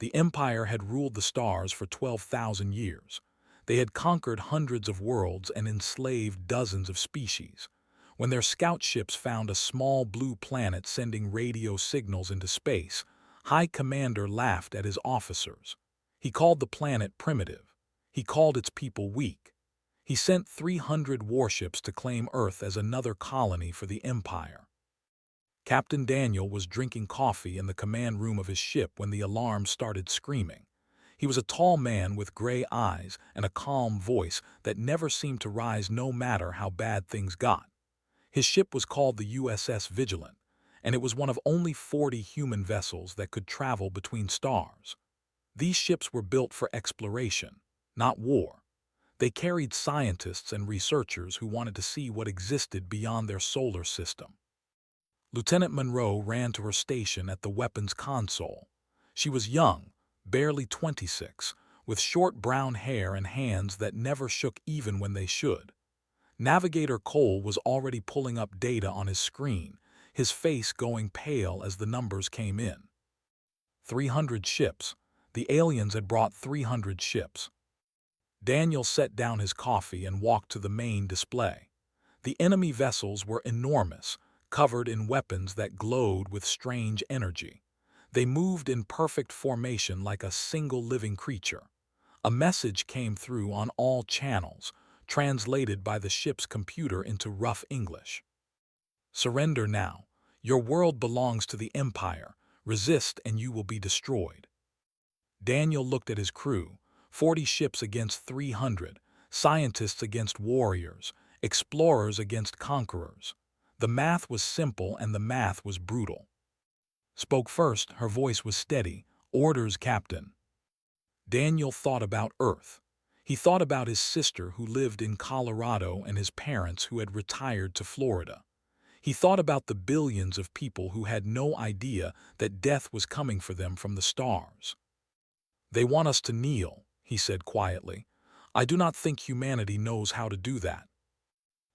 The Empire had ruled the stars for 12,000 years. They had conquered hundreds of worlds and enslaved dozens of species. When their scout ships found a small blue planet sending radio signals into space, High Commander laughed at his officers. He called the planet primitive. He called its people weak. He sent 300 warships to claim Earth as another colony for the Empire. Captain Daniel was drinking coffee in the command room of his ship when the alarm started screaming. He was a tall man with gray eyes and a calm voice that never seemed to rise no matter how bad things got. His ship was called the USS Vigilant, and it was one of only 40 human vessels that could travel between stars. These ships were built for exploration, not war. They carried scientists and researchers who wanted to see what existed beyond their solar system. Lieutenant Monroe ran to her station at the weapons console. She was young, barely 26, with short brown hair and hands that never shook even when they should. Navigator Cole was already pulling up data on his screen, his face going pale as the numbers came in. 300 ships. The aliens had brought 300 ships. Daniel set down his coffee and walked to the main display. The enemy vessels were enormous, covered in weapons that glowed with strange energy. They moved in perfect formation like a single living creature. A message came through on all channels, translated by the ship's computer into rough English. Surrender now. Your world belongs to the Empire. Resist and you will be destroyed. Daniel looked at his crew, 40 ships against 300, scientists against warriors, explorers against conquerors. The math was simple and the math was brutal. Spoke first, her voice was steady. Orders, Captain. Daniel thought about Earth. He thought about his sister who lived in Colorado and his parents who had retired to Florida. He thought about the billions of people who had no idea that death was coming for them from the stars. They want us to kneel, he said quietly. I do not think humanity knows how to do that.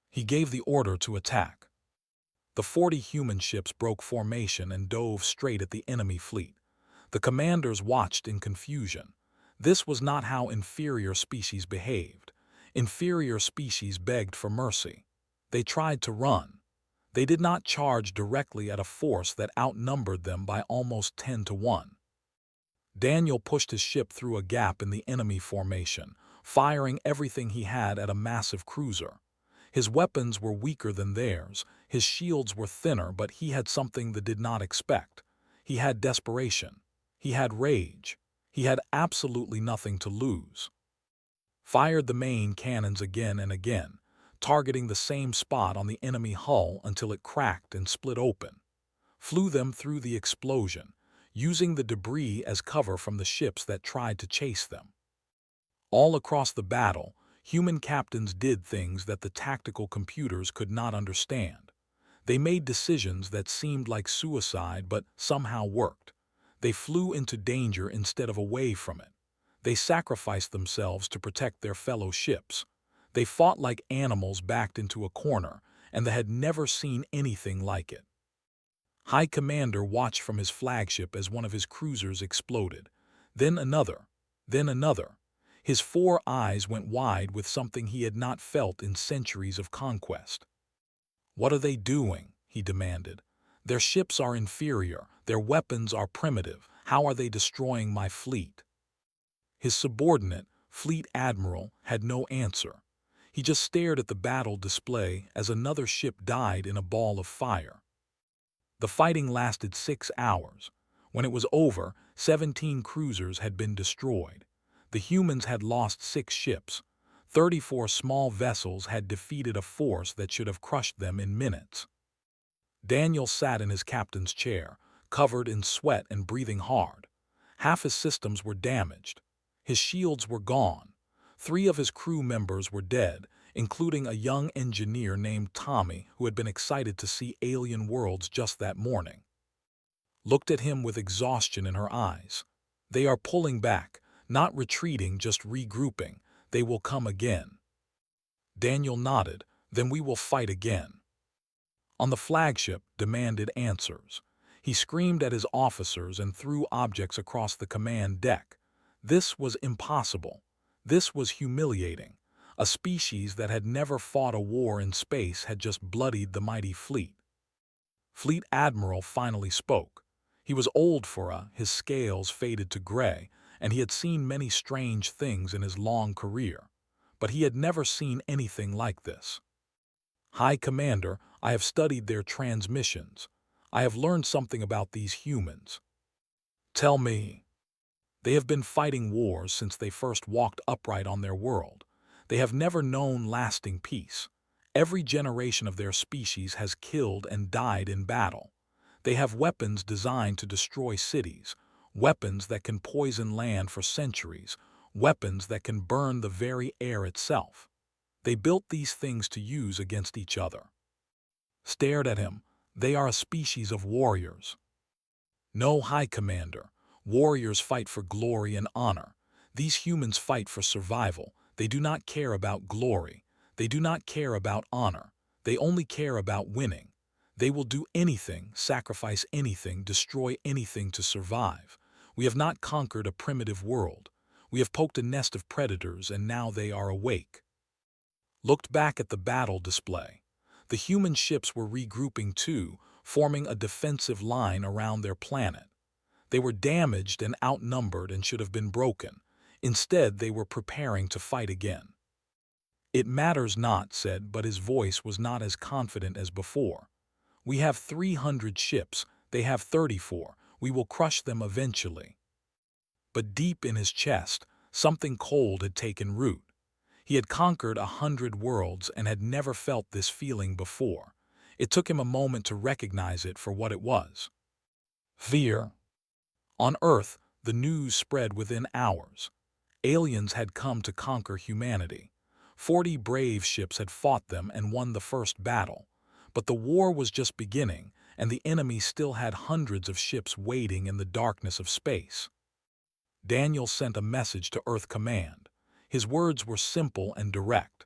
He gave the order to attack. The 40 human ships broke formation and dove straight at the enemy fleet. The commanders watched in confusion. This was not how inferior species behaved. Inferior species begged for mercy. They tried to run. They did not charge directly at a force that outnumbered them by almost 10 to 1. Daniel pushed his ship through a gap in the enemy formation, firing everything he had at a massive cruiser. His weapons were weaker than theirs, his shields were thinner, but he had something they did not expect. He had desperation. He had rage. He had absolutely nothing to lose. Fired the main cannons again and again, targeting the same spot on the enemy hull until it cracked and split open. Flew them through the explosion, using the debris as cover from the ships that tried to chase them. All across the battle, human captains did things that the tactical computers could not understand. They made decisions that seemed like suicide but somehow worked. They flew into danger instead of away from it. They sacrificed themselves to protect their fellow ships. They fought like animals backed into a corner, and they had never seen anything like it. High Commander watched from his flagship as one of his cruisers exploded. Then another. Then another. His 4 eyes went wide with something he had not felt in centuries of conquest. What are they doing? He demanded. Their ships are inferior. Their weapons are primitive. How are they destroying my fleet? His subordinate, Fleet Admiral, had no answer. He just stared at the battle display as another ship died in a ball of fire. The fighting lasted 6 hours. When it was over, 17 cruisers had been destroyed. The humans had lost 6 ships. 34 small vessels had defeated a force that should have crushed them in minutes. Daniel sat in his captain's chair, covered in sweat and breathing hard. Half his systems were damaged. His shields were gone. 3 of his crew members were dead, including a young engineer named Tommy who had been excited to see alien worlds just that morning. Looked at him with exhaustion in her eyes. They are pulling back, not retreating, just regrouping. They will come again. Daniel nodded. Then we will fight again. On the flagship, demanded answers. He screamed at his officers and threw objects across the command deck. This was impossible. This was humiliating. A species that had never fought a war in space had just bloodied the mighty fleet. Fleet Admiral finally spoke. He was old his scales faded to gray, and he had seen many strange things in his long career. But he had never seen anything like this. High Commander, I have studied their transmissions. I have learned something about these humans. Tell me. They have been fighting wars since they first walked upright on their world. They have never known lasting peace. Every generation of their species has killed and died in battle. They have weapons designed to destroy cities, weapons that can poison land for centuries, weapons that can burn the very air itself. They built these things to use against each other. Stared at him. They are a species of warriors. No, High Commander. Warriors fight for glory and honor. These humans fight for survival. They do not care about glory. They do not care about honor. They only care about winning. They will do anything, sacrifice anything, destroy anything to survive. We have not conquered a primitive world. We have poked a nest of predators, and now they are awake. Looked back at the battle display. The human ships were regrouping too, forming a defensive line around their planet. They were damaged and outnumbered and should have been broken. Instead, they were preparing to fight again. It matters not, said, but his voice was not as confident as before. We have 300 ships, they have 34, we will crush them eventually. But deep in his chest, something cold had taken root. He had conquered 100 worlds and had never felt this feeling before. It took him a moment to recognize it for what it was. Fear. On Earth, the news spread within hours. Aliens had come to conquer humanity. 40 brave ships had fought them and won the first battle. But the war was just beginning, and the enemy still had hundreds of ships waiting in the darkness of space. Daniel sent a message to Earth Command. His words were simple and direct.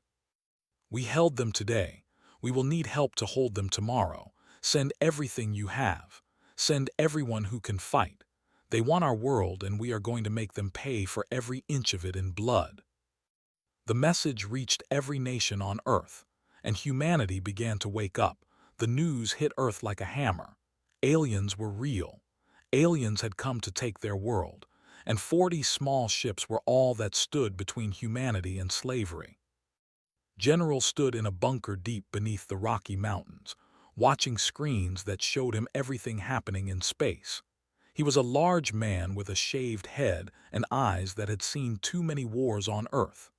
We held them today. We will need help to hold them tomorrow. Send everything you have. Send everyone who can fight. They want our world, and we are going to make them pay for every inch of it in blood. The message reached every nation on Earth, and humanity began to wake up. The news hit Earth like a hammer. Aliens were real. Aliens had come to take their world, and 40 small ships were all that stood between humanity and slavery. General stood in a bunker deep beneath the Rocky Mountains, watching screens that showed him everything happening in space. He was a large man with a shaved head and eyes that had seen too many wars on Earth.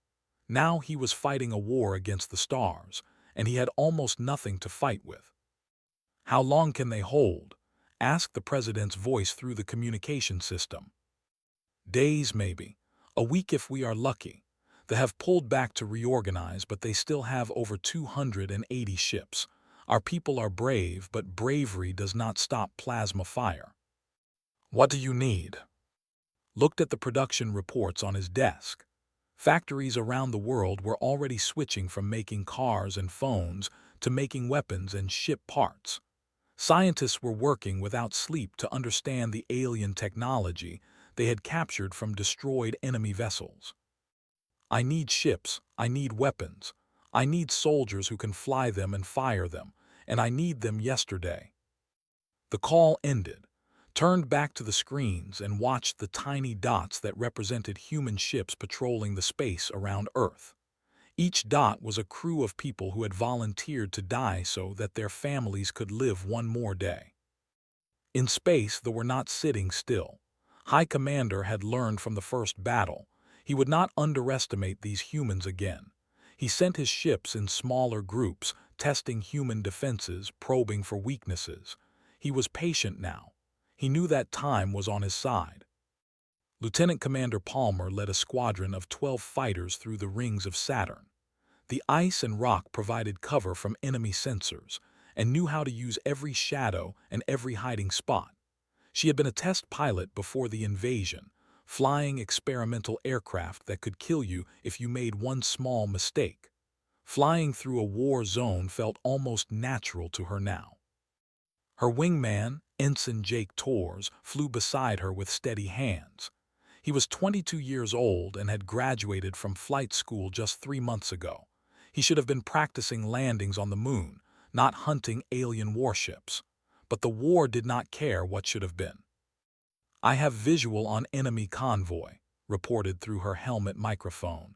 Now he was fighting a war against the stars, and he had almost nothing to fight with. How long can they hold? Asked the president's voice through the communication system. Days, maybe. A week if we are lucky. They have pulled back to reorganize, but they still have over 280 ships. Our people are brave, but bravery does not stop plasma fire. What do you need? Looked at the production reports on his desk. Factories around the world were already switching from making cars and phones to making weapons and ship parts. Scientists were working without sleep to understand the alien technology they had captured from destroyed enemy vessels. I need ships, I need weapons, I need soldiers who can fly them and fire them, and I need them yesterday. The call ended, turned back to the screens and watched the tiny dots that represented human ships patrolling the space around Earth. Each dot was a crew of people who had volunteered to die so that their families could live one more day. In space, they were not sitting still. High Commander had learned from the first battle. He would not underestimate these humans again. He sent his ships in smaller groups, testing human defenses, probing for weaknesses. He was patient now. He knew that time was on his side. Lieutenant Commander Palmer led a squadron of 12 fighters through the rings of Saturn. The ice and rock provided cover from enemy sensors and knew how to use every shadow and every hiding spot. She had been a test pilot before the invasion, flying experimental aircraft that could kill you if you made one small mistake. Flying through a war zone felt almost natural to her now. Her wingman, Ensign Jake Torres flew beside her with steady hands. He was 22 years old and had graduated from flight school just 3 months ago. He should have been practicing landings on the moon, not hunting alien warships. But the war did not care what should have been. "I have visual on enemy convoy," reported through her helmet microphone.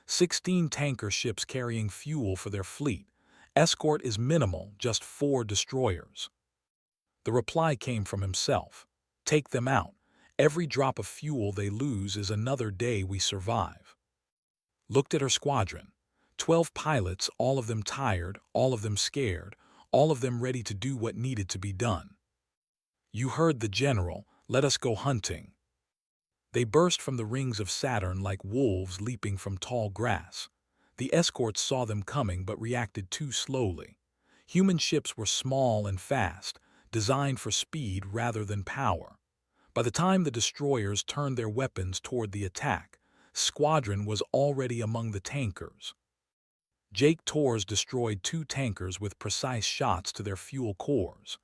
16 tanker ships carrying fuel for their fleet. Escort is minimal, just 4 destroyers. The reply came from himself. "Take them out. Every drop of fuel they lose is another day we survive." Looked at her squadron. 12 pilots, all of them tired, all of them scared, all of them ready to do what needed to be done. "You heard the general. Let us go hunting." They burst from the rings of Saturn like wolves leaping from tall grass. The escorts saw them coming but reacted too slowly. Human ships were small and fast, designed for speed rather than power. By the time the destroyers turned their weapons toward the attack, squadron was already among the tankers. Jake Torres destroyed 2 tankers with precise shots to their fuel cores.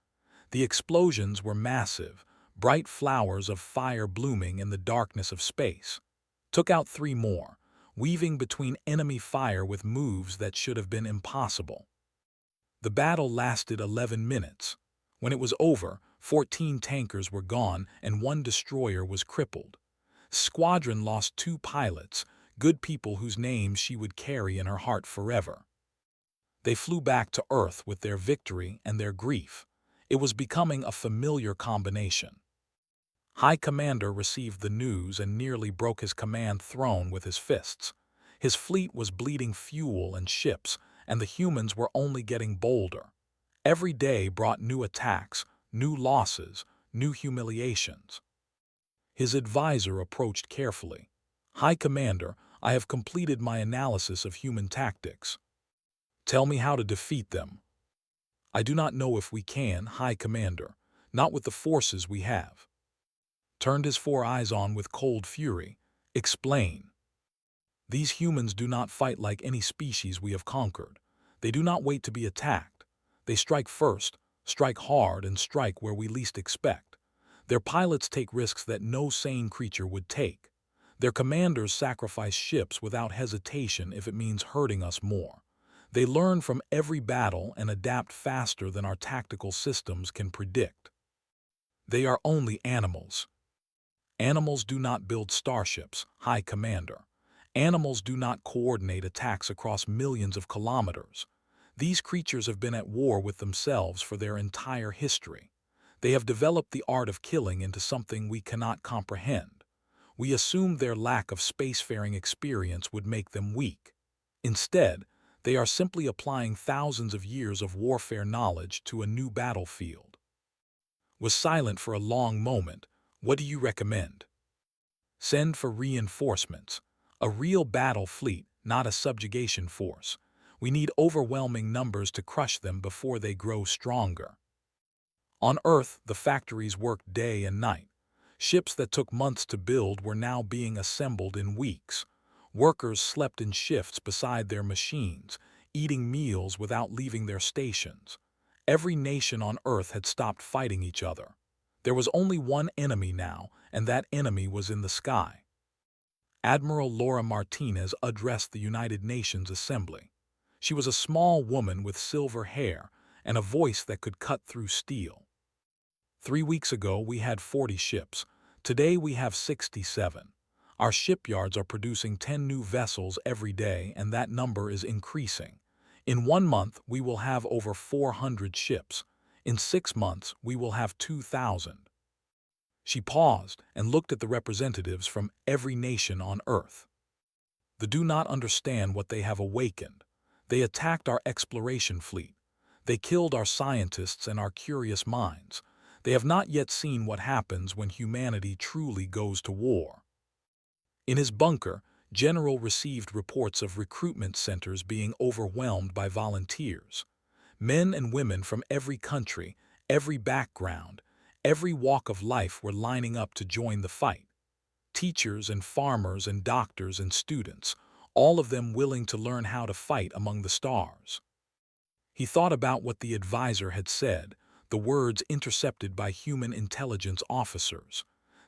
The explosions were massive, bright flowers of fire blooming in the darkness of space. Took out 3 more, weaving between enemy fire with moves that should have been impossible. The battle lasted 11 minutes. When it was over, 14 tankers were gone and 1 destroyer was crippled. Squadron lost 2 pilots, good people whose names she would carry in her heart forever. They flew back to Earth with their victory and their grief. It was becoming a familiar combination. High Commander received the news and nearly broke his command throne with his fists. His fleet was bleeding fuel and ships, and the humans were only getting bolder. Every day brought new attacks, new losses, new humiliations. His advisor approached carefully. "High Commander, I have completed my analysis of human tactics. Tell me how to defeat them." "I do not know if we can, High Commander, not with the forces we have." Turned his 4 eyes on with cold fury. "Explain." "These humans do not fight like any species we have conquered. They do not wait to be attacked. They strike first, strike hard, and strike where we least expect. Their pilots take risks that no sane creature would take. Their commanders sacrifice ships without hesitation if it means hurting us more. They learn from every battle and adapt faster than our tactical systems can predict. They are only animals." "Animals do not build starships, High Commander. Animals do not coordinate attacks across millions of kilometers. These creatures have been at war with themselves for their entire history. They have developed the art of killing into something we cannot comprehend. We assumed their lack of spacefaring experience would make them weak. Instead, they are simply applying thousands of years of warfare knowledge to a new battlefield." Was silent for a long moment. "What do you recommend?" "Send for reinforcements. A real battle fleet, not a subjugation force. We need overwhelming numbers to crush them before they grow stronger." On Earth, the factories worked day and night. Ships that took months to build were now being assembled in weeks. Workers slept in shifts beside their machines, eating meals without leaving their stations. Every nation on Earth had stopped fighting each other. There was only one enemy now, and that enemy was in the sky. Admiral Laura Martinez addressed the United Nations Assembly. She was a small woman with silver hair and a voice that could cut through steel. 3 weeks ago we had 40 ships. Today we have 67. Our shipyards are producing 10 new vessels every day, and that number is increasing. In 1 month we will have over 400 ships. In 6 months we will have 2,000. She paused and looked at the representatives from every nation on Earth. They do not understand what they have awakened. They attacked our exploration fleet. They killed our scientists and our curious minds. They have not yet seen what happens when humanity truly goes to war. In his bunker, General received reports of recruitment centers being overwhelmed by volunteers. Men and women from every country, every background, every walk of life were lining up to join the fight. Teachers and farmers and doctors and students, all of them willing to learn how to fight among the stars. He thought about what the advisor had said. the words intercepted by human intelligence officers.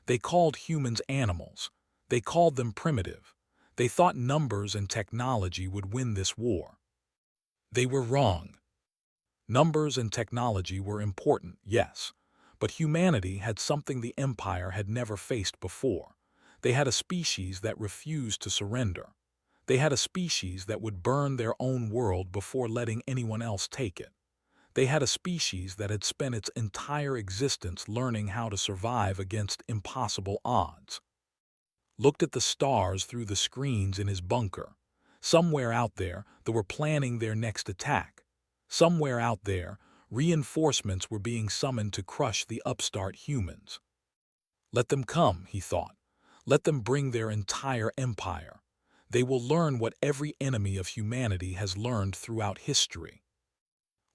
They called humans animals. They called them primitive. They thought numbers and technology would win this war. They were wrong. Numbers and technology were important, yes, but humanity had something the Empire had never faced before. They had a species that refused to surrender. They had a species that would burn their own world before letting anyone else take it. They had a species that had spent its entire existence learning how to survive against impossible odds. Looked at the stars through the screens in his bunker. Somewhere out there, they were planning their next attack. Somewhere out there, reinforcements were being summoned to crush the upstart humans. Let them come, he thought. Let them bring their entire empire. They will learn what every enemy of humanity has learned throughout history.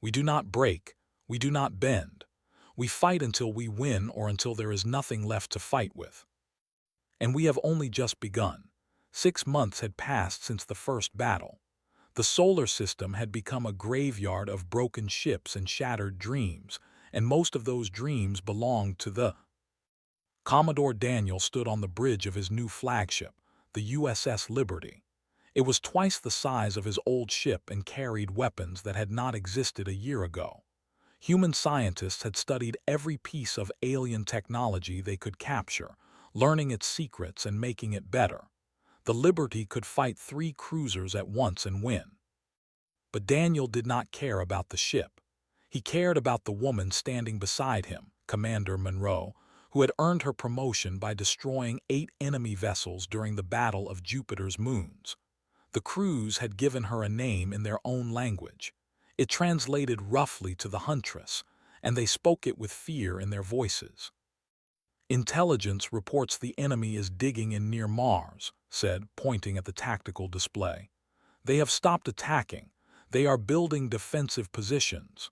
We do not break. We do not bend. We fight until we win or until there is nothing left to fight with. And we have only just begun. 6 months had passed since the first battle. The solar system had become a graveyard of broken ships and shattered dreams, and most of those dreams belonged to the... Commodore Daniel stood on the bridge of his new flagship, the USS Liberty. It was twice the size of his old ship and carried weapons that had not existed a year ago. Human scientists had studied every piece of alien technology they could capture, learning its secrets and making it better. The Liberty could fight 3 cruisers at once and win. But Daniel did not care about the ship. He cared about the woman standing beside him, Commander Monroe, who had earned her promotion by destroying 8 enemy vessels during the Battle of Jupiter's Moons. The crews had given her a name in their own language. It translated roughly to the Huntress, and they spoke it with fear in their voices. Intelligence reports the enemy is digging in near Mars, said, pointing at the tactical display. They have stopped attacking. They are building defensive positions.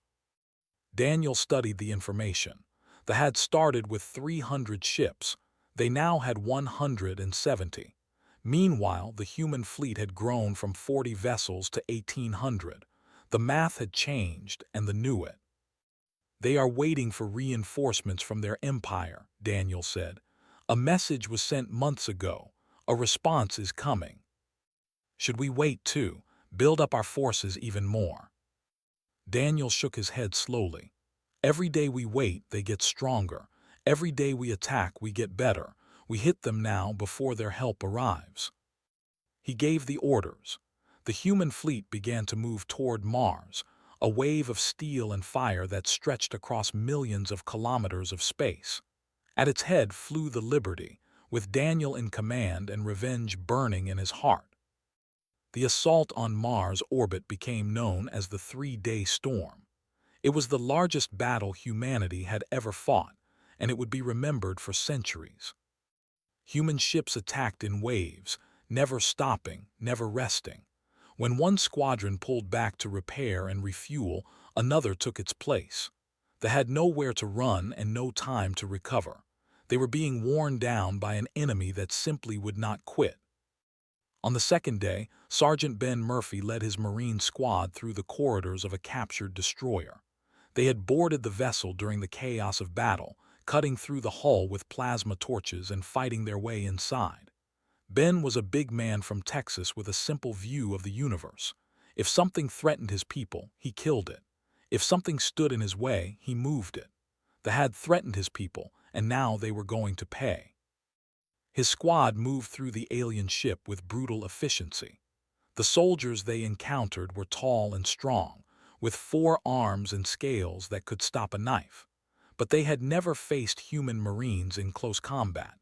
Daniel studied the information. They had started with 300 ships. They now had 170. Meanwhile, the human fleet had grown from 40 vessels to 1,800. The math had changed, and they knew it. They are waiting for reinforcements from their empire, Daniel said. A message was sent months ago. A response is coming. Should we wait too? Build up our forces even more? Daniel shook his head slowly. Every day we wait, they get stronger. Every day we attack, we get better. We hit them now before their help arrives. He gave the orders. The human fleet began to move toward Mars, a wave of steel and fire that stretched across millions of kilometers of space. At its head flew the Liberty, with Daniel in command and revenge burning in his heart. The assault on Mars' orbit became known as the 3-day storm. It was the largest battle humanity had ever fought, and it would be remembered for centuries. Human ships attacked in waves, never stopping, never resting. When one squadron pulled back to repair and refuel, another took its place. They had nowhere to run and no time to recover. They were being worn down by an enemy that simply would not quit. On the second day, Sergeant Ben Murphy led his Marine squad through the corridors of a captured destroyer. They had boarded the vessel during the chaos of battle, cutting through the hull with plasma torches and fighting their way inside. Ben was a big man from Texas with a simple view of the universe. If something threatened his people, he killed it. If something stood in his way, he moved it. They had threatened his people, and now they were going to pay. His squad moved through the alien ship with brutal efficiency. The soldiers they encountered were tall and strong, with 4 arms and scales that could stop a knife. But they had never faced human Marines in close combat.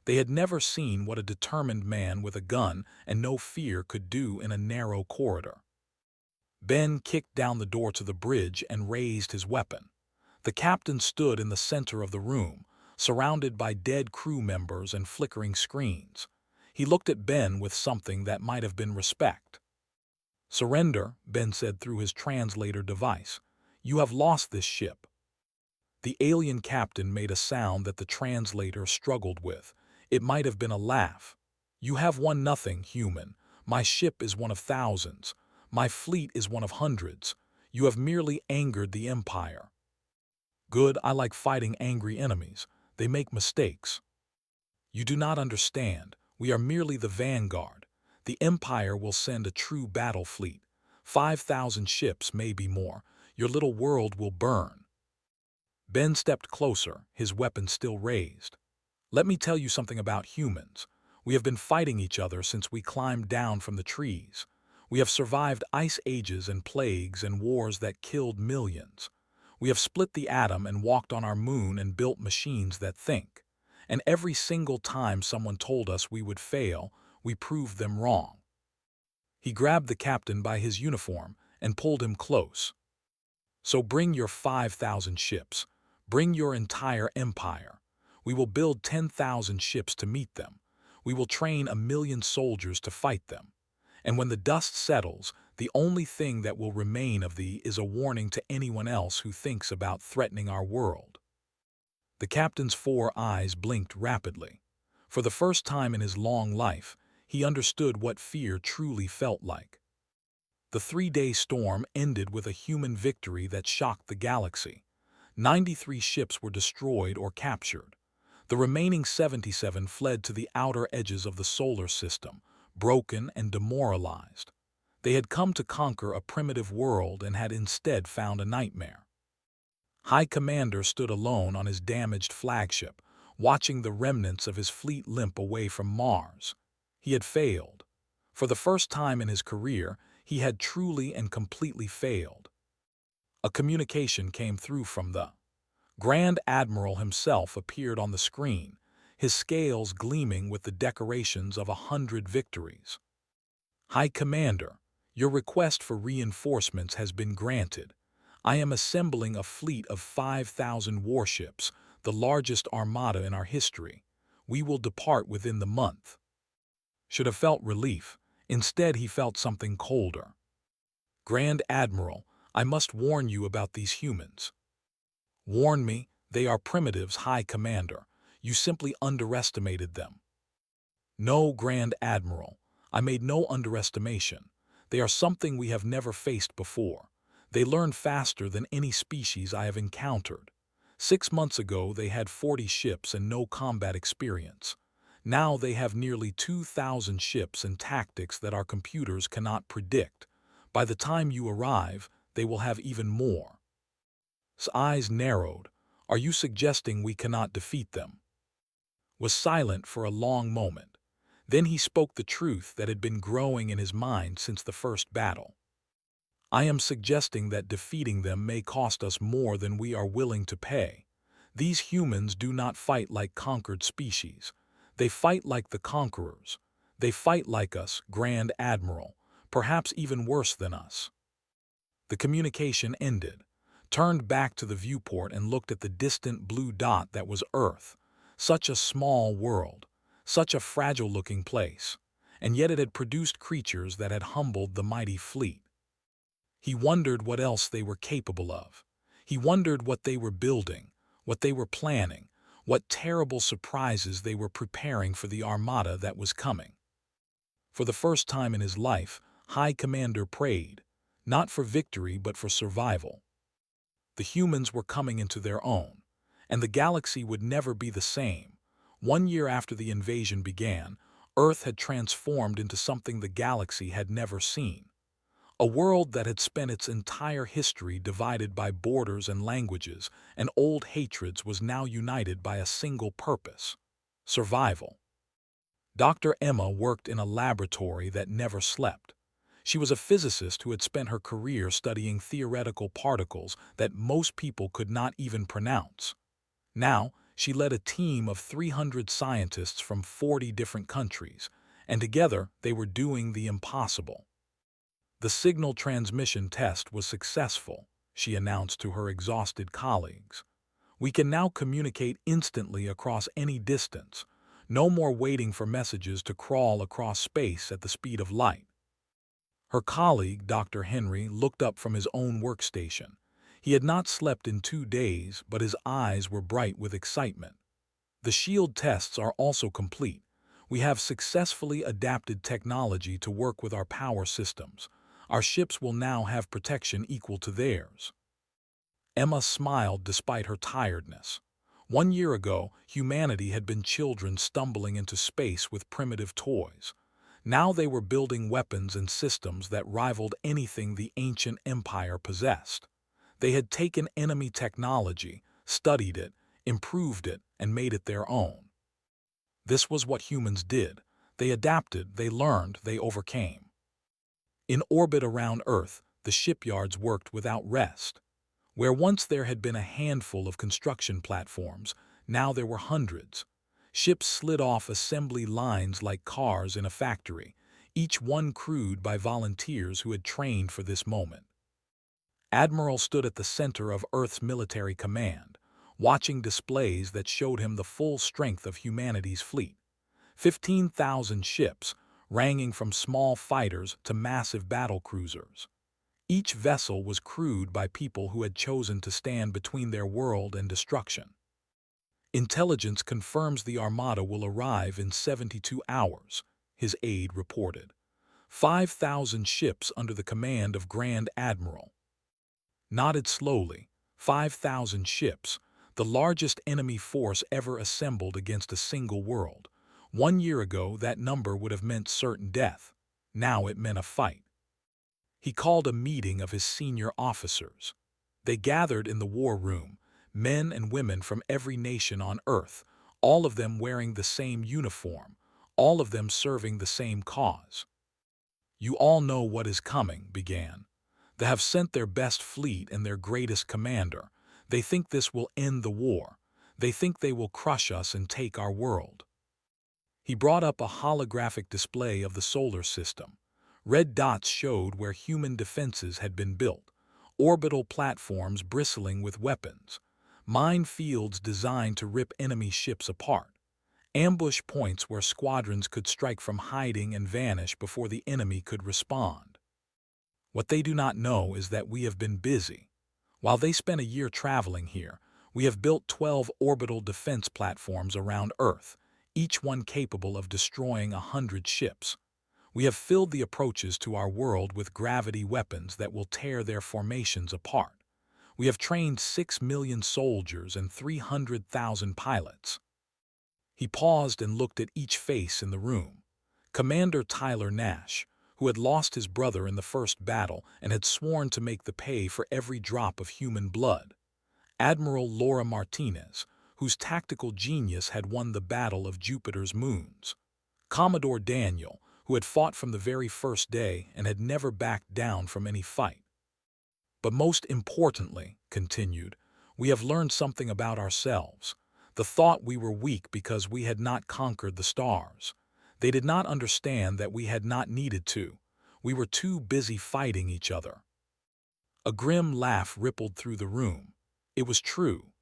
They had never seen what a determined man with a gun and no fear could do in a narrow corridor. Ben kicked down the door to the bridge and raised his weapon. The captain stood in the center of the room, surrounded by dead crew members and flickering screens. He looked at Ben with something that might have been respect. "Surrender," Ben said through his translator device. "You have lost this ship." The alien captain made a sound that the translator struggled with. It might have been a laugh. "You have won nothing, human. My ship is one of thousands. My fleet is one of hundreds. You have merely angered the Empire." Good, I like fighting angry enemies. They make mistakes. You do not understand. We are merely the vanguard. The Empire will send a true battle fleet. 5,000 ships, maybe more. Your little world will burn. Ben stepped closer, his weapon still raised. Let me tell you something about humans. We have been fighting each other since we climbed down from the trees. We have survived ice ages and plagues and wars that killed millions. We have split the atom and walked on our moon and built machines that think. And every single time someone told us we would fail, we proved them wrong. He grabbed the captain by his uniform and pulled him close. So bring your 5,000 ships. Bring your entire empire. We will build 10,000 ships to meet them. We will train 1,000,000 soldiers to fight them. And when the dust settles, the only thing that will remain of thee is a warning to anyone else who thinks about threatening our world. The captain's 4 eyes blinked rapidly. For the first time in his long life, he understood what fear truly felt like. The 3-day storm ended with a human victory that shocked the galaxy. 93 ships were destroyed or captured. The remaining 77 fled to the outer edges of the solar system, broken and demoralized. They had come to conquer a primitive world and had instead found a nightmare. High Commander stood alone on his damaged flagship, watching the remnants of his fleet limp away from Mars. He had failed. For the first time in his career, he had truly and completely failed. A communication came through from the Grand Admiral himself appeared on the screen, his scales gleaming with the decorations of 100 victories. High Commander, your request for reinforcements has been granted. I am assembling a fleet of 5,000 warships, the largest armada in our history. We will depart within the month. Should have felt relief. Instead, he felt something colder. Grand Admiral, I must warn you about these humans. Warn me, they are primitives, High Commander. You simply underestimated them. No, Grand Admiral, I made no underestimation. They are something we have never faced before. They learn faster than any species I have encountered. 6 months ago, they had 40 ships and no combat experience. Now they have nearly 2,000 ships and tactics that our computers cannot predict. By the time you arrive, they will have even more. His eyes narrowed. Are you suggesting we cannot defeat them? Was silent for a long moment. Then he spoke the truth that had been growing in his mind since the first battle. I am suggesting that defeating them may cost us more than we are willing to pay. These humans do not fight like conquered species. They fight like the conquerors. They fight like us, Grand Admiral, perhaps even worse than us. The communication ended, turned back to the viewport and looked at the distant blue dot that was Earth. Such a small world, such a fragile-looking place, and yet it had produced creatures that had humbled the mighty fleet. He wondered what else they were capable of. He wondered what they were building, what they were planning, what terrible surprises they were preparing for the armada that was coming. For the first time in his life, High Commander prayed, not for victory but for survival. The humans were coming into their own, and the galaxy would never be the same. 1 year after the invasion began, Earth had transformed into something the galaxy had never seen. A world that had spent its entire history divided by borders and languages and old hatreds was now united by a single purpose: survival. Dr. Emma worked in a laboratory that never slept. She was a physicist who had spent her career studying theoretical particles that most people could not even pronounce. Now, she led a team of 300 scientists from 40 different countries, and together they were doing the impossible. The signal transmission test was successful, she announced to her exhausted colleagues. We can now communicate instantly across any distance. No more waiting for messages to crawl across space at the speed of light. Her colleague, Dr. Henry, looked up from his own workstation. He had not slept in 2 days, but his eyes were bright with excitement. The shield tests are also complete. We have successfully adapted technology to work with our power systems. Our ships will now have protection equal to theirs. Emma smiled despite her tiredness. 1 year ago, humanity had been children stumbling into space with primitive toys. Now they were building weapons and systems that rivaled anything the ancient empire possessed. They had taken enemy technology, studied it, improved it, and made it their own. This was what humans did. They adapted, they learned, they overcame. In orbit around Earth, the shipyards worked without rest. Where once there had been a handful of construction platforms, now there were hundreds. Ships slid off assembly lines like cars in a factory, each one crewed by volunteers who had trained for this moment. Admiral stood at the center of Earth's military command, watching displays that showed him the full strength of humanity's fleet. 15,000 ships, ranging from small fighters to massive battle cruisers. Each vessel was crewed by people who had chosen to stand between their world and destruction. Intelligence confirms the armada will arrive in 72 hours, his aide reported. 5,000 ships under the command of Grand Admiral. Nodded slowly. 5,000 ships, the largest enemy force ever assembled against a single world. 1 year ago, that number would have meant certain death. Now it meant a fight. He called a meeting of his senior officers. They gathered in the war room, men and women from every nation on Earth, all of them wearing the same uniform, all of them serving the same cause. "You all know what is coming," began. "They have sent their best fleet and their greatest commander. They think this will end the war. They think they will crush us and take our world." He brought up a holographic display of the solar system. Red dots showed where human defenses had been built, orbital platforms bristling with weapons, minefields designed to rip enemy ships apart, ambush points where squadrons could strike from hiding and vanish before the enemy could respond. "What they do not know is that we have been busy. While they spent a year traveling here, we have built 12 orbital defense platforms around Earth, each one capable of destroying 100 ships. We have filled the approaches to our world with gravity weapons that will tear their formations apart. We have trained 6 million soldiers and 300,000 pilots." He paused and looked at each face in the room. Commander Tyler Nash, who had lost his brother in the first battle and had sworn to make the pay for every drop of human blood. Admiral Laura Martinez, whose tactical genius had won the Battle of Jupiter's moons. Commodore Daniel, who had fought from the very first day and had never backed down from any fight. "But most importantly," continued, "we have learned something about ourselves. The thought we were weak because we had not conquered the stars. They did not understand that we had not needed to. We were too busy fighting each other." A grim laugh rippled through the room. It was true.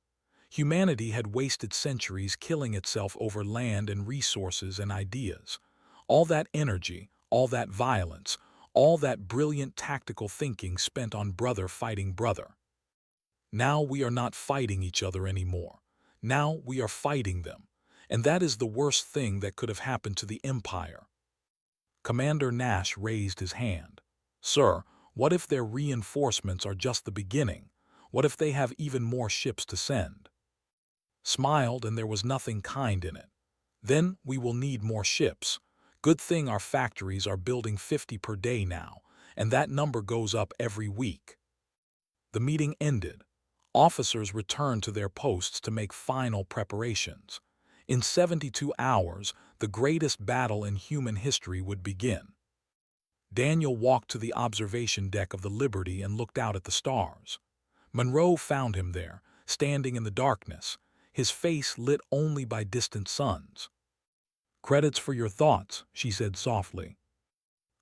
Humanity had wasted centuries killing itself over land and resources and ideas. All that energy, all that violence, all that brilliant tactical thinking spent on brother fighting brother. Now we are not fighting each other anymore. Now we are fighting them. And that is the worst thing that could have happened to the Empire. Commander Nash raised his hand. "Sir, what if their reinforcements are just the beginning? What if they have even more ships to send?" Smiled, and there was nothing kind in it. "Then we will need more ships. Good thing our factories are building 50 per day now, and that number goes up every week." The meeting ended. Officers returned to their posts to make final preparations. In 72 hours, the greatest battle in human history would begin. Daniel walked to the observation deck of the Liberty and looked out at the stars. Monroe found him there, standing in the darkness, his face lit only by distant suns. "Credits for your thoughts," she said softly.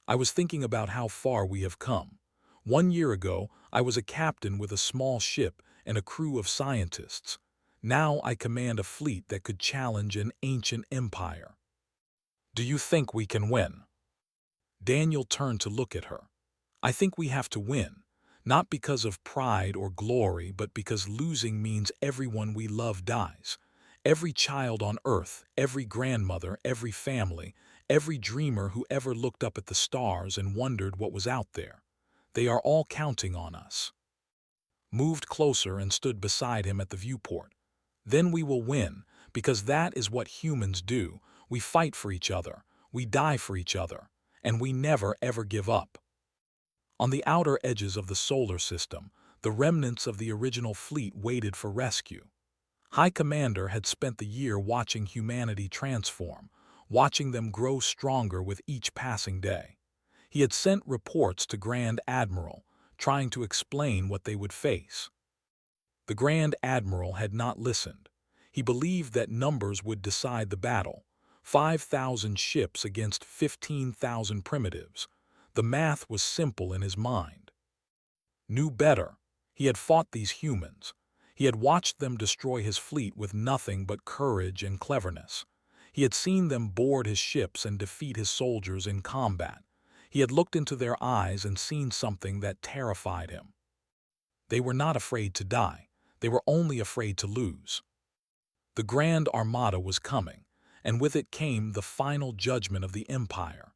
"I was thinking about how far we have come. 1 year ago, I was a captain with a small ship and a crew of scientists. Now I command a fleet that could challenge an ancient empire. Do you think we can win?" Daniel turned to look at her. "I think we have to win, not because of pride or glory, but because losing means everyone we love dies. Every child on Earth, every grandmother, every family, every dreamer who ever looked up at the stars and wondered what was out there. They are all counting on us." moved closer and stood beside him at the viewport. Then we will win, because that is what humans do. We fight for each other, we die for each other, and we never ever give up. On the outer edges of the solar system, the remnants of the original fleet waited for rescue. High Commander had spent the year watching humanity transform, watching them grow stronger with each passing day. He had sent reports to Grand Admiral, trying to explain what they would face. The Grand Admiral had not listened. He believed that numbers would decide the battle. 5,000 ships against 15,000 primitives. The math was simple in his mind. Knew better. He had fought these humans. He had watched them destroy his fleet with nothing but courage and cleverness. He had seen them board his ships and defeat his soldiers in combat. He had looked into their eyes and seen something that terrified him. They were not afraid to die. They were only afraid to lose. The Grand Armada was coming, and with it came the final judgment of the Empire.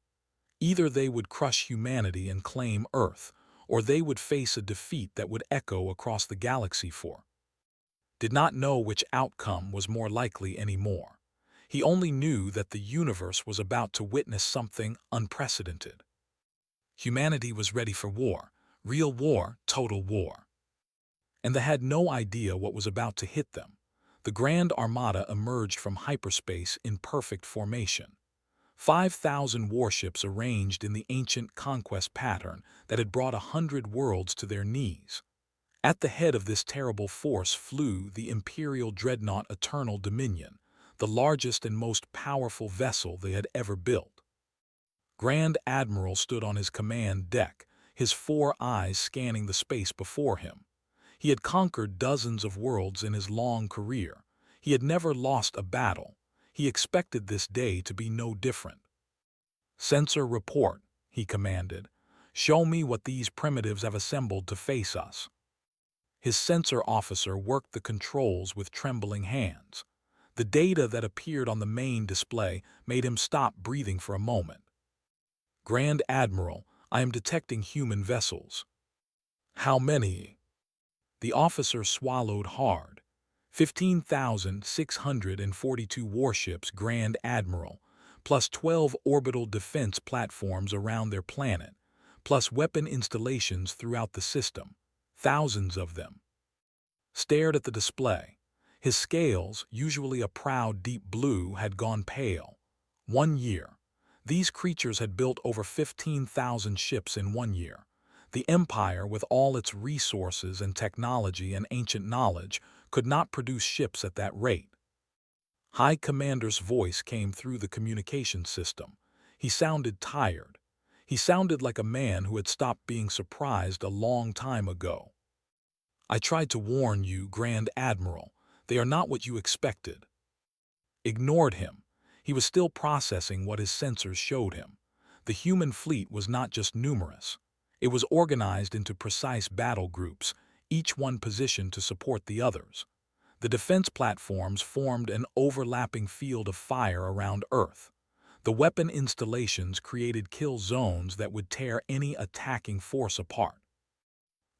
Either they would crush humanity and claim Earth, or they would face a defeat that would echo across the galaxy for. Did not know which outcome was more likely anymore. He only knew that the universe was about to witness something unprecedented. Humanity was ready for war, real war, total war. And they had no idea what was about to hit them. The Grand Armada emerged from hyperspace in perfect formation. 5,000 warships arranged in the ancient conquest pattern that had brought 100 worlds to their knees. At the head of this terrible force flew the Imperial Dreadnought Eternal Dominion, the largest and most powerful vessel they had ever built. Grand Admiral stood on his command deck, his 4 eyes scanning the space before him. He had conquered dozens of worlds in his long career. He had never lost a battle. He expected this day to be no different. "Sensor report," he commanded. "Show me what these primitives have assembled to face us." His sensor officer worked the controls with trembling hands. The data that appeared on the main display made him stop breathing for a moment. "Grand Admiral, I am detecting human vessels." "How many?" The officer swallowed hard. 15,642 warships, Grand Admiral, plus 12 orbital defense platforms around their planet, plus weapon installations throughout the system, thousands of them. Stared at the display. His scales, usually a proud deep blue, had gone pale. 1 year. These creatures had built over 15,000 ships in 1 year. The Empire, with all its resources and technology and ancient knowledge, could not produce ships at that rate. High Commander's voice came through the communication system. He sounded tired. He sounded like a man who had stopped being surprised a long time ago. "I tried to warn you, Grand Admiral. They are not what you expected." Ignored him. He was still processing what his sensors showed him. The human fleet was not just numerous. It was organized into precise battle groups, each one positioned to support the others. The defense platforms formed an overlapping field of fire around Earth. The weapon installations created kill zones that would tear any attacking force apart.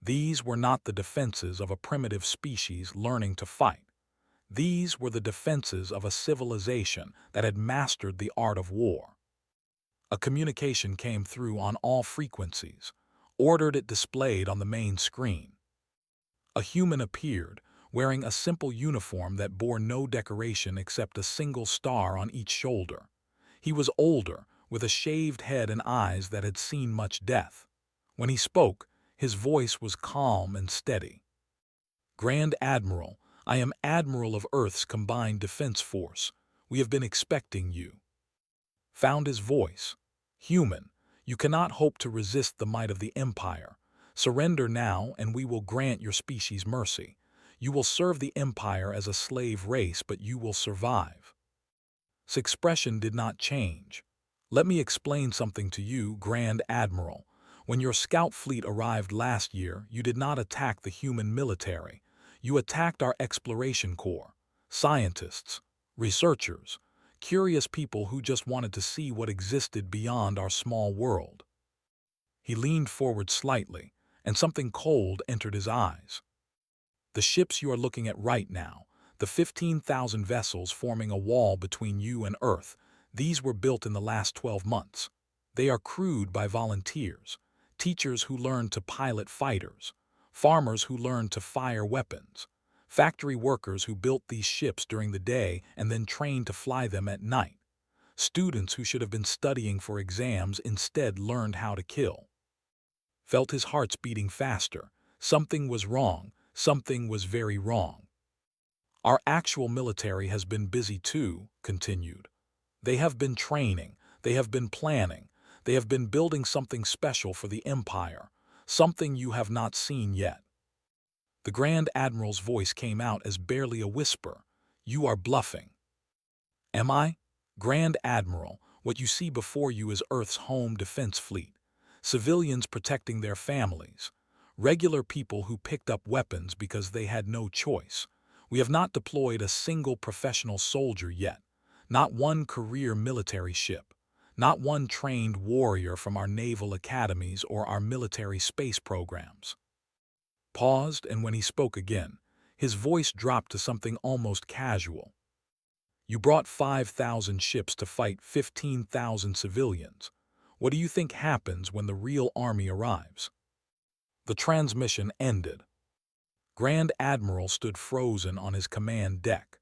These were not the defenses of a primitive species learning to fight. These were the defenses of a civilization that had mastered the art of war. A communication came through on all frequencies. Ordered it displayed on the main screen. A human appeared, wearing a simple uniform that bore no decoration except a single star on each shoulder. He was older, with a shaved head and eyes that had seen much death. When he spoke, his voice was calm and steady. "Grand Admiral, I am Admiral of Earth's Combined Defense Force. We have been expecting you." Found his voice. "Human, you cannot hope to resist the might of the Empire. Surrender now, and we will grant your species mercy. You will serve the Empire as a slave race, but you will survive." His expression did not change. "Let me explain something to you, Grand Admiral. When your scout fleet arrived last year, you did not attack the human military. You attacked our exploration corps, scientists, researchers, curious people who just wanted to see what existed beyond our small world." He leaned forward slightly, and something cold entered his eyes. The ships you are looking at right now, the 15,000 vessels forming a wall between you and Earth, these were built in the last 12 months. They are crewed by volunteers, teachers who learn to pilot fighters, farmers who learn to fire weapons, factory workers who built these ships during the day and then trained to fly them at night. Students who should have been studying for exams instead learned how to kill. Felt his heart's beating faster. Something was wrong. Something was very wrong. Our actual military has been busy too, continued. They have been training. They have been planning. They have been building something special for the Empire, something you have not seen yet. The Grand Admiral's voice came out as barely a whisper. You are bluffing. Am I? Grand Admiral, what you see before you is Earth's home defense fleet. Civilians protecting their families. Regular people who picked up weapons because they had no choice. We have not deployed a single professional soldier yet. Not one career military ship. Not one trained warrior from our naval academies or our military space programs. Paused, and when he spoke again, his voice dropped to something almost casual. You brought 5,000 ships to fight 15,000 civilians. What do you think happens when the real army arrives? The transmission ended. Grand Admiral stood frozen on his command deck.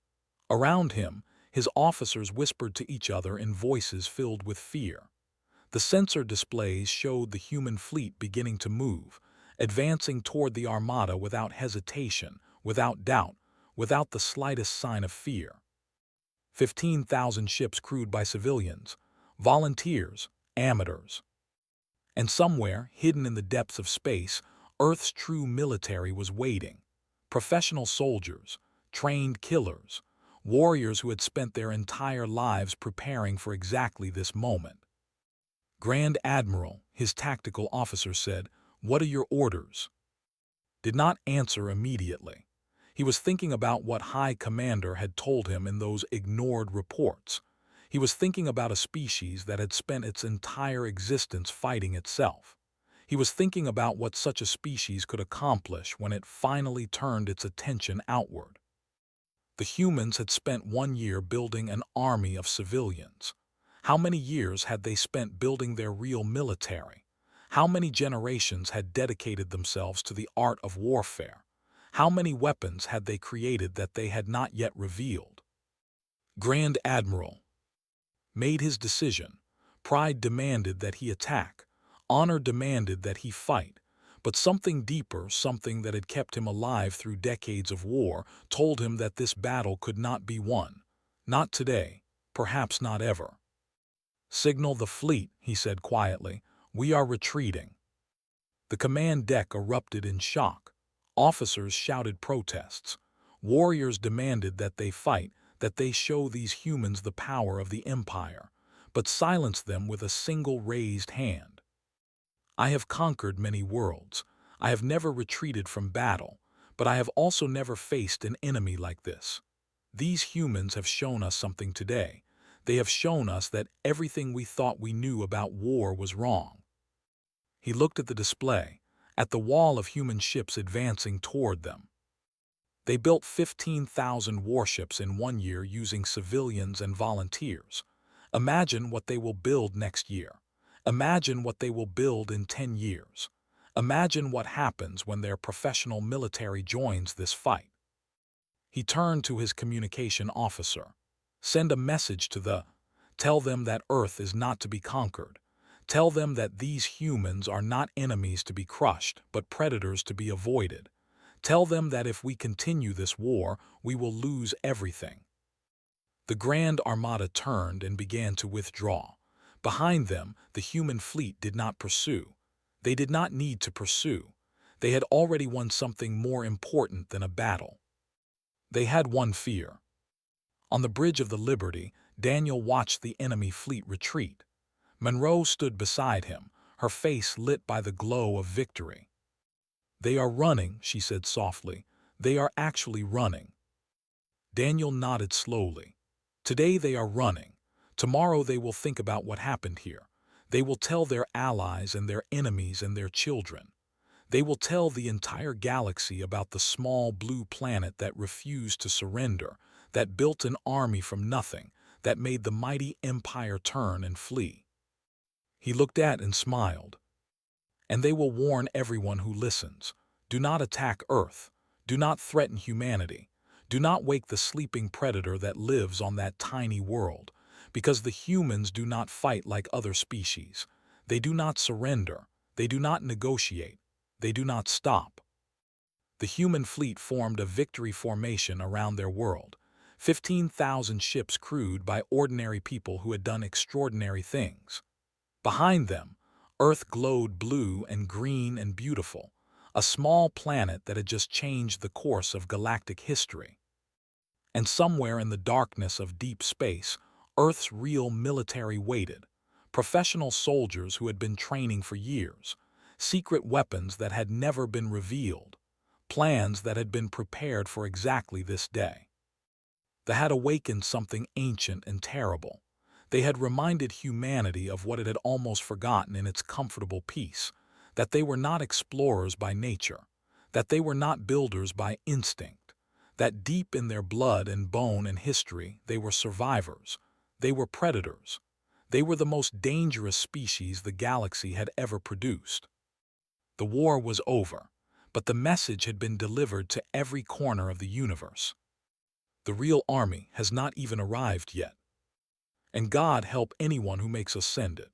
Around him, his officers whispered to each other in voices filled with fear. The sensor displays showed the human fleet beginning to move, advancing toward the armada without hesitation, without doubt, without the slightest sign of fear. 15,000 ships crewed by civilians, volunteers, amateurs. And somewhere, hidden in the depths of space, Earth's true military was waiting. Professional soldiers, trained killers, warriors who had spent their entire lives preparing for exactly this moment. Grand Admiral, his tactical officer said, "What are your orders?" Did not answer immediately. He was thinking about what High Commander had told him in those ignored reports. He was thinking about a species that had spent its entire existence fighting itself. He was thinking about what such a species could accomplish when it finally turned its attention outward. The humans had spent 1 year building an army of civilians. How many years had they spent building their real military? How many generations had dedicated themselves to the art of warfare? How many weapons had they created that they had not yet revealed? Grand Admiral made his decision. Pride demanded that he attack. Honor demanded that he fight. But something deeper, something that had kept him alive through decades of war, told him that this battle could not be won. Not today, perhaps not ever. "Signal the fleet," he said quietly. "We are retreating." The command deck erupted in shock. Officers shouted protests. Warriors demanded that they fight, that they show these humans the power of the Empire, but silenced them with a single raised hand. I have conquered many worlds. I have never retreated from battle, but I have also never faced an enemy like this. These humans have shown us something today. They have shown us that everything we thought we knew about war was wrong. He looked at the display, at the wall of human ships advancing toward them. They built 15,000 warships in 1 year using civilians and volunteers. Imagine what they will build next year. Imagine what they will build in 10 years. Imagine what happens when their professional military joins this fight. He turned to his communication officer. "Send a message to the... Tell them that Earth is not to be conquered. Tell them that these humans are not enemies to be crushed, but predators to be avoided. Tell them that if we continue this war, we will lose everything." The Grand Armada turned and began to withdraw. Behind them, the human fleet did not pursue. They did not need to pursue. They had already won something more important than a battle. They had one fear. On the bridge of the Liberty, Daniel watched the enemy fleet retreat. Monroe stood beside him, her face lit by the glow of victory. "They are running," she said softly. "They are actually running." Daniel nodded slowly. "Today they are running. Tomorrow they will think about what happened here. They will tell their allies and their enemies and their children. They will tell the entire galaxy about the small blue planet that refused to surrender, that built an army from nothing, that made the mighty empire turn and flee. He looked at and smiled. And they will warn everyone who listens. Do not attack Earth. Do not threaten humanity. Do not wake the sleeping predator that lives on that tiny world, because the humans do not fight like other species. They do not surrender. They do not negotiate. They do not stop. The human fleet formed a victory formation around their world. 15,000 ships crewed by ordinary people who had done extraordinary things. Behind them, Earth glowed blue and green and beautiful, a small planet that had just changed the course of galactic history. And somewhere in the darkness of deep space, Earth's real military waited. Professional soldiers who had been training for years, secret weapons that had never been revealed, plans that had been prepared for exactly this day. They had awakened something ancient and terrible. They had reminded humanity of what it had almost forgotten in its comfortable peace, that they were not explorers by nature, that they were not builders by instinct, that deep in their blood and bone and history they were survivors, they were predators, they were the most dangerous species the galaxy had ever produced. The war was over, but the message had been delivered to every corner of the universe. The real army has not even arrived yet. And God help anyone who makes us send it.